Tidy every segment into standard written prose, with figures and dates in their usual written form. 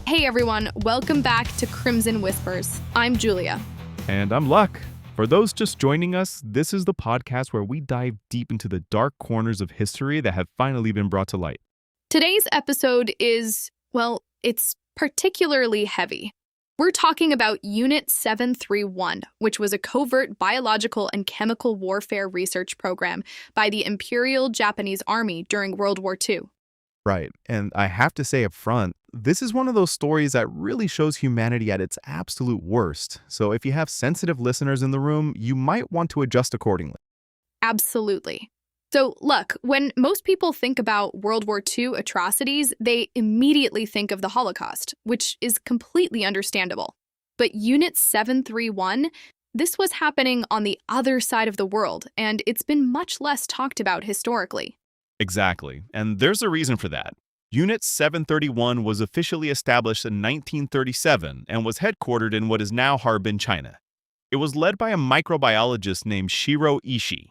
Hey everyone, welcome back to Crimson Whispers. I'm Julia. And I'm Luck. For those just joining us, this is the podcast where we dive deep into the dark corners of history that have finally been brought to light. Today's episode is, well, it's particularly heavy. We're talking about Unit 731, which was a covert biological and chemical warfare research program by the Imperial Japanese Army during World War II. Right, and I have to say up front, this is one of those stories that really shows humanity at its absolute worst. So if you have sensitive listeners in the room, you might want to adjust accordingly. Absolutely. So, look, when most people think about World War II atrocities, they immediately think of the Holocaust, which is completely understandable. But Unit 731, this was happening on the other side of the world, and it's been much less talked about historically. Exactly, and there's a reason for that. Unit 731 was officially established in 1937 and was headquartered in what is now Harbin, China. It was led by a microbiologist named Shirō Ishii.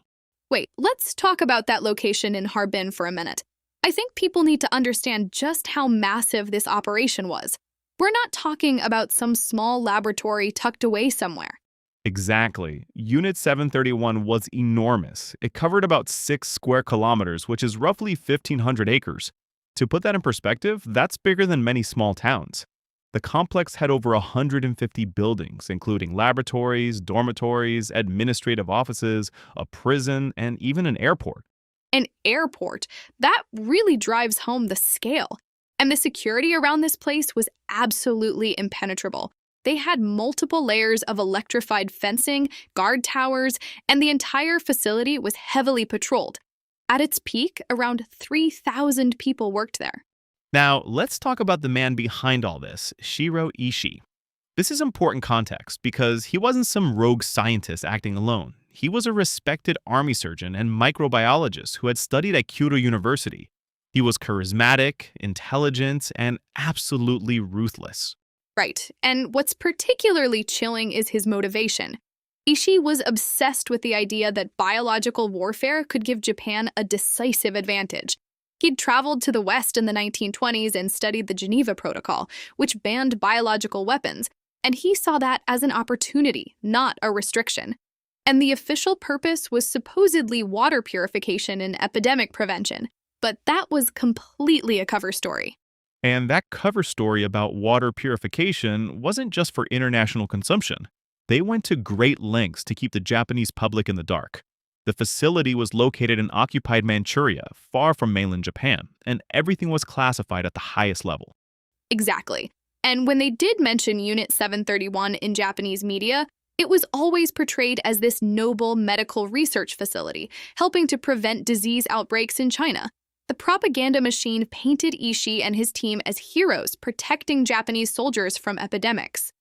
Wait, let's talk about that location in Harbin for a minute. I think people need to understand just how massive this operation was. We're not talking about some small laboratory tucked away somewhere. Exactly. Unit 731 was enormous. It covered about 6 square kilometers, which is roughly 1,500 acres. To put that in perspective, that's bigger than many small towns. The complex had over 150 buildings, including laboratories, dormitories, administrative offices, a prison, and even an airport. An airport? That really drives home the scale. And the security around this place was absolutely impenetrable. They had multiple layers of electrified fencing, guard towers, and the entire facility was heavily patrolled. At its peak, around 3,000 people worked there. Now, let's talk about the man behind all this, Shirō Ishii. This is important context because he wasn't some rogue scientist acting alone. He was a respected army surgeon and microbiologist who had studied at Kyoto University. He was charismatic, intelligent, and absolutely ruthless. Right, and what's particularly chilling is his motivation. Ishii was obsessed with the idea that biological warfare could give Japan a decisive advantage. He'd traveled to the West in the 1920s and studied the Geneva Protocol, which banned biological weapons, and he saw that as an opportunity, not a restriction. And the official purpose was supposedly water purification and epidemic prevention, but that was completely a cover story. And that cover story about water purification wasn't just for international consumption. They went to great lengths to keep the Japanese public in the dark. The facility was located in occupied Manchuria, far from mainland Japan, and everything was classified at the highest level. Exactly. And when they did mention Unit 731 in Japanese media, it was always portrayed as this noble medical research facility, helping to prevent disease outbreaks in China. The propaganda machine painted Ishii and his team as heroes protecting Japanese soldiers from epidemics.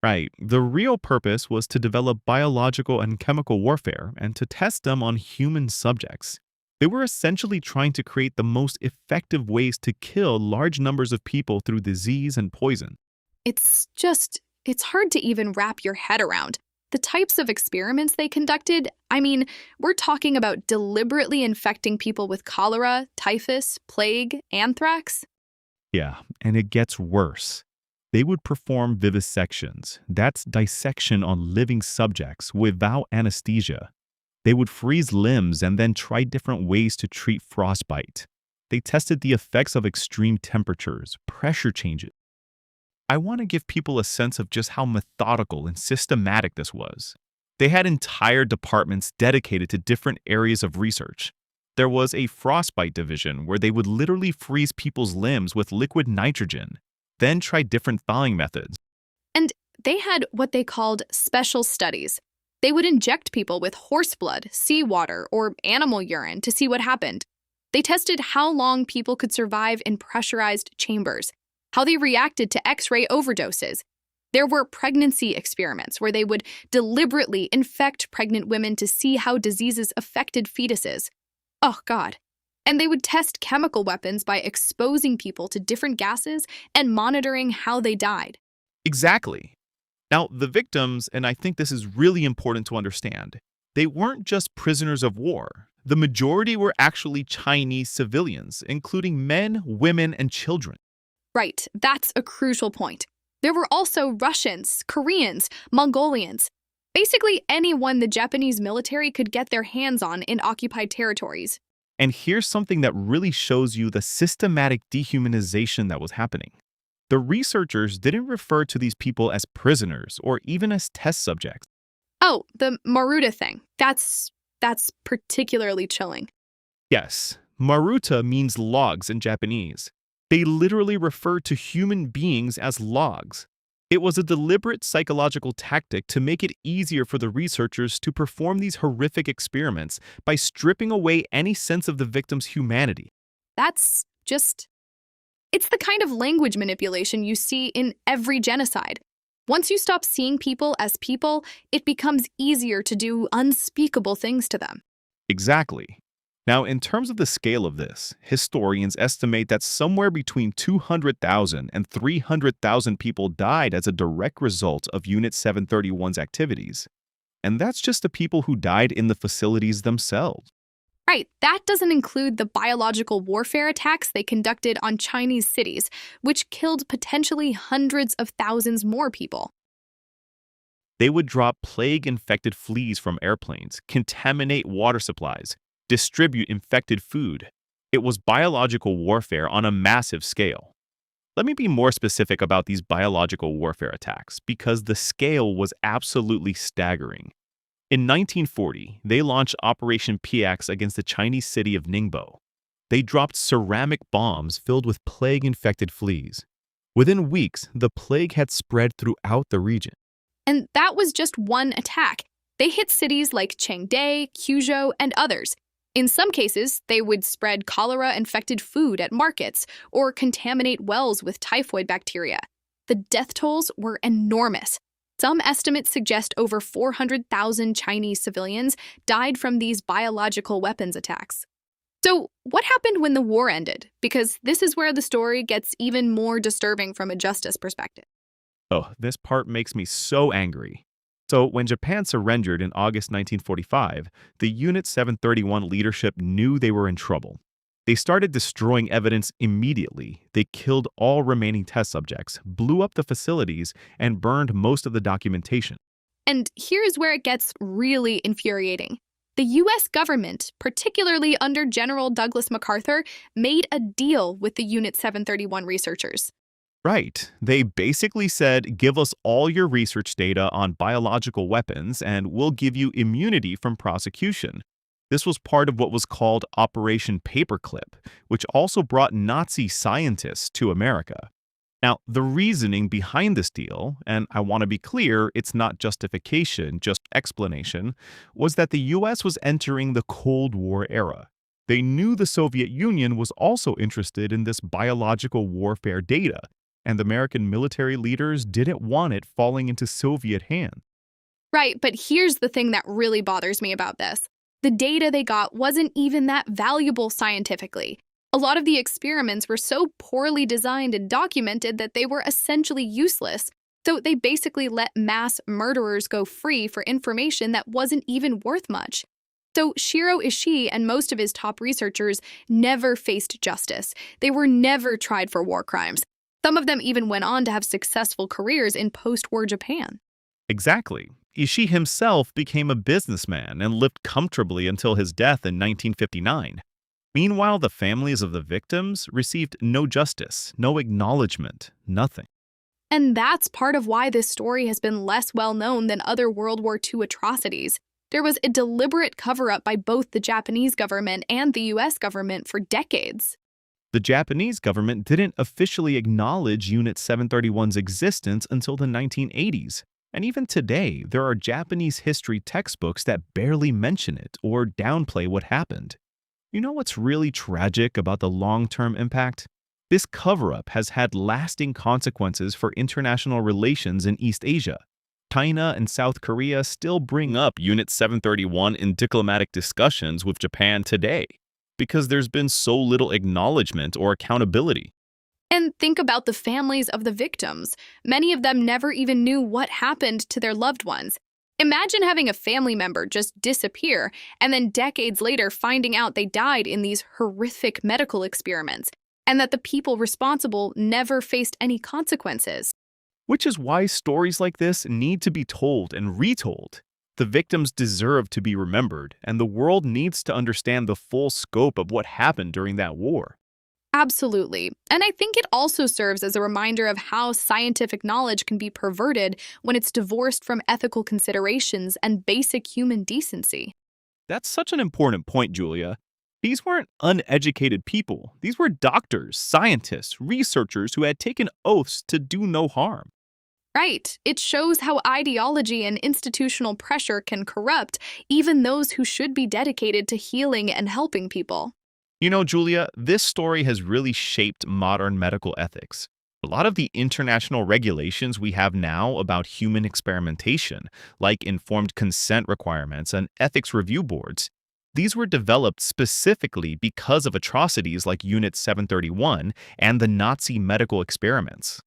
Right. The real purpose was to develop biological and chemical warfare and to test them on human subjects. They were essentially trying to create the most effective ways to kill large numbers of people through disease and poison. It's hard to even wrap your head around. The types of experiments they conducted, we're talking about deliberately infecting people with cholera, typhus, plague, anthrax. Yeah, and it gets worse. They would perform vivisections, that's dissection on living subjects without anesthesia. They would freeze limbs and then try different ways to treat frostbite. They tested the effects of extreme temperatures, pressure changes. I want to give people a sense of just how methodical and systematic this was. They had entire departments dedicated to different areas of research. There was a frostbite division where they would literally freeze people's limbs with liquid nitrogen, then try different thawing methods. And they had what they called special studies. They would inject people with horse blood, seawater, or animal urine to see what happened. They tested how long people could survive in pressurized chambers, how they reacted to X-ray overdoses. There were pregnancy experiments where they would deliberately infect pregnant women to see how diseases affected fetuses. Oh, God. And they would test chemical weapons by exposing people to different gases and monitoring how they died. Exactly. Now, the victims, and I think this is really important to understand, they weren't just prisoners of war. The majority were actually Chinese civilians, including men, women, and children. Right, that's a crucial point. There were also Russians, Koreans, Mongolians, basically anyone the Japanese military could get their hands on in occupied territories. And here's something that really shows you the systematic dehumanization that was happening. The researchers didn't refer to these people as prisoners or even as test subjects. Oh, the Maruta thing. That's particularly chilling. Yes, Maruta means logs in Japanese. They literally refer to human beings as logs. It was a deliberate psychological tactic to make it easier for the researchers to perform these horrific experiments by stripping away any sense of the victim's humanity. That's just It's the kind of language manipulation you see in every genocide. Once you stop seeing people as people, it becomes easier to do unspeakable things to them. Exactly. Now, in terms of the scale of this, historians estimate that somewhere between 200,000 and 300,000 people died as a direct result of Unit 731's activities. And that's just the people who died in the facilities themselves. Right, that doesn't include the biological warfare attacks they conducted on Chinese cities, which killed potentially hundreds of thousands more people. They would drop plague-infected fleas from airplanes, contaminate water supplies, distribute infected food. It was biological warfare on a massive scale. Let me be more specific about these biological warfare attacks because the scale was absolutely staggering. In 1940, they launched Operation PX against the Chinese city of Ningbo. They dropped ceramic bombs filled with plague-infected fleas. Within weeks, the plague had spread throughout the region. And that was just one attack. They hit cities like Chengde, Quzhou, and others. In some cases, they would spread cholera-infected food at markets or contaminate wells with typhoid bacteria. The death tolls were enormous. Some estimates suggest over 400,000 Chinese civilians died from these biological weapons attacks. So, what happened when the war ended? Because this is where the story gets even more disturbing from a justice perspective. Oh, this part makes me so angry. So, when Japan surrendered in August 1945, the Unit 731 leadership knew they were in trouble. They started destroying evidence immediately. They killed all remaining test subjects, blew up the facilities, and burned most of the documentation. And here's where it gets really infuriating. The US government, particularly under General Douglas MacArthur, made a deal with the Unit 731 researchers. Right. They basically said, give us all your research data on biological weapons and we'll give you immunity from prosecution. This was part of what was called Operation Paperclip, which also brought Nazi scientists to America. Now, the reasoning behind this deal, and I want to be clear, it's not justification, just explanation, was that the US was entering the Cold War era. They knew the Soviet Union was also interested in this biological warfare data, and the American military leaders didn't want it falling into Soviet hands. Right, but here's the thing that really bothers me about this. The data they got wasn't even that valuable scientifically. A lot of the experiments were so poorly designed and documented that they were essentially useless. So they basically let mass murderers go free for information that wasn't even worth much. So Shirō Ishii and most of his top researchers never faced justice. They were never tried for war crimes. Some of them even went on to have successful careers in post-war Japan. Exactly. Ishii himself became a businessman and lived comfortably until his death in 1959. Meanwhile, the families of the victims received no justice, no acknowledgement, nothing. And that's part of why this story has been less well known than other World War II atrocities. There was a deliberate cover-up by both the Japanese government and the US government for decades. The Japanese government didn't officially acknowledge Unit 731's existence until the 1980s. And even today, there are Japanese history textbooks that barely mention it or downplay what happened. You know what's really tragic about the long-term impact? This cover-up has had lasting consequences for international relations in East Asia. China and South Korea still bring up Unit 731 in diplomatic discussions with Japan today because there's been so little acknowledgement or accountability. And think about the families of the victims. Many of them never even knew what happened to their loved ones. Imagine having a family member just disappear and then decades later finding out they died in these horrific medical experiments. and that the people responsible never faced any consequences. Which is why stories like this need to be told and retold. The victims deserve to be remembered, and the world needs to understand the full scope of what happened during that war. Absolutely. And I think it also serves as a reminder of how scientific knowledge can be perverted when it's divorced from ethical considerations and basic human decency. That's such an important point, Julia. These weren't uneducated people. These were doctors, scientists, researchers who had taken oaths to do no harm. Right. It shows how ideology and institutional pressure can corrupt even those who should be dedicated to healing and helping people. You know, Julia, this story has really shaped modern medical ethics. A lot of the international regulations we have now about human experimentation, like informed consent requirements and ethics review boards, these were developed specifically because of atrocities like Unit 731 and the Nazi medical experiments.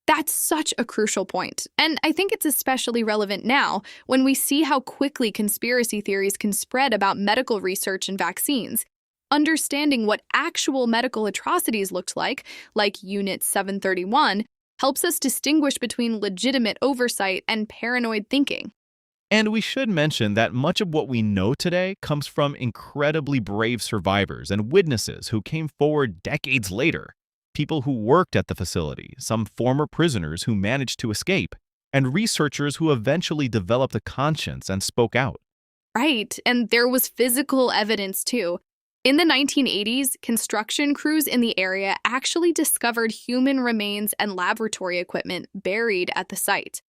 That's such a crucial point, and I think it's especially relevant now when we see how quickly conspiracy theories can spread about medical research and vaccines. Understanding what actual medical atrocities looked like Unit 731, helps us distinguish between legitimate oversight and paranoid thinking. And we should mention that much of what we know today comes from incredibly brave survivors and witnesses who came forward decades later. People who worked at the facility, some former prisoners who managed to escape, and researchers who eventually developed a conscience and spoke out. Right, and there was physical evidence too. In the 1980s, construction crews in the area actually discovered human remains and laboratory equipment buried at the site.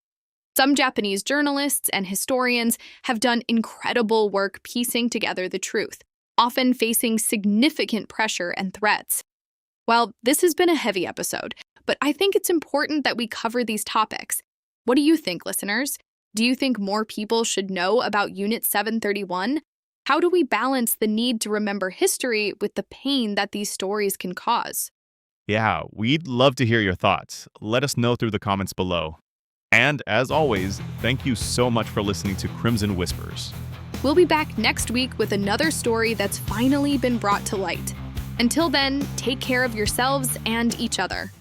Some Japanese journalists and historians have done incredible work piecing together the truth, often facing significant pressure and threats. Well, this has been a heavy episode, but I think it's important that we cover these topics. What do you think, listeners? Do you think more people should know about Unit 731? How do we balance the need to remember history with the pain that these stories can cause? Yeah, we'd love to hear your thoughts. Let us know through the comments below. And as always, thank you so much for listening to Crimson Whispers. We'll be back next week with another story that's finally been brought to light. Until then, take care of yourselves and each other.